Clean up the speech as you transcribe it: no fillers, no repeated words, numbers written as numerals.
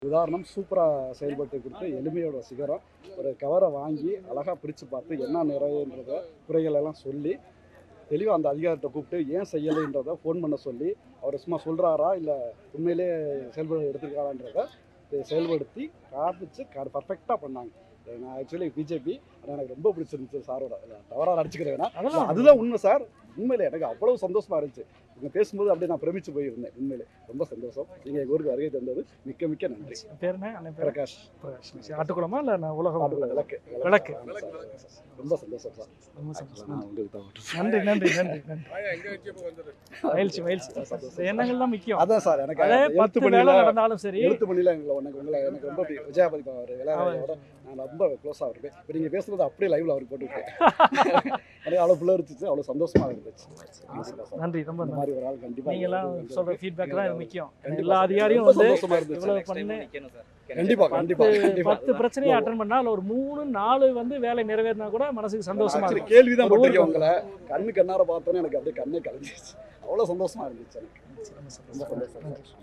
உதாரணம் சூப்பராக செயல்பட்டு கொடுத்து எளிமையோட சிகரம் ஒரு கவரை வாங்கி அழகாக பிரித்து பார்த்து என்ன நிறையன்றத குறைகளெல்லாம் சொல்லி தெளிவாக அந்த அதிகாரத்தை கூப்பிட்டு ஏன் செய்யலைன்றதை ஃபோன் பண்ண சொல்லி அவர் சும்மா சொல்கிறாரா இல்லை உண்மையிலே செயல்பட எடுத்துருக்காரான்றதை செயல்படுத்தி காமிச்சு பர்ஃபெக்டாக பண்ணாங்க. நான் ஆக்சுவலி பிஜேபி எனக்கு ரொம்ப பிடிச்சிருந்துச்சு சாரோட தவறாக அடிச்சுக்கிறேன். அதுதான் உண்மை சார். உண்மையிலே எனக்கு அவ்வளோ சந்தோஷமாக இருந்துச்சு. இங்கே பேசும்போது அப்படியே நான் பிரமிச்சு போயிருந்தேன். உண்மையிலே ரொம்ப சந்தோஷம். நீங்கள் எங்கள் ஊருக்கு வருகை தந்தது மிக்க மிக்க நன்றி. பேர் என்ன? பிரகாஷ். ஆட்டுக்குளமா இல்லை உலகம்? விளக்கு விளக்கு. ரொம்ப சந்தோஷம் சார். ரொம்ப சந்தோஷம். உங்களுக்கு நன்றி நன்றி நன்றி நன்றி. மகிழ்ச்சி மகிழ்ச்சி. எண்ணங்கள் தான் முக்கியம். அதான் சார் எனக்கு அதே 10 வேலை நடந்தாலும் சரி எழுத்து மணியில் உங்களை எனக்கு ரொம்ப விஜயாபதி அவர் விளையாட நான் ரொம்ப க்ளோஸாக இருப்பேன். இப்போ நீங்கள் பேசுறது அப்படியே லைவ்ல அவர் போட்டுருக்கேன். எனக்கு அவ்வளோ புள்ள இருந்துச்சு, அவ்வளோ சந்தோஷமாக இருந்துச்சு. நன்றி. ரொம்ப இந்த மாதிரி ஒரு ஆள் கண்டிப்பாக நீங்களாம் சொல்ற ஃபீட்பேக் தான் முக்கியம். எல்லா அதிகாரியும் வந்து இவ்வளவு பண்ணு கண்டிப்பாக கண்டிப்பாக 10 பிரச்சனையை அட்டன் பண்ணா ஒரு 3-4 வந்து வேலை நிறைவேறினா கூட மனசுக்கு சந்தோஷமா இருக்கும். கேள்விதான் போட்டிருக்கேன் உங்களை கண்ணார பார்த்தோன்னே எனக்கு அப்படியே கண்ணே கலந்துச்சு. அவ்வளோ சந்தோஷமா இருந்துச்சு எனக்கு. ரொம்ப சந்தோஷம்.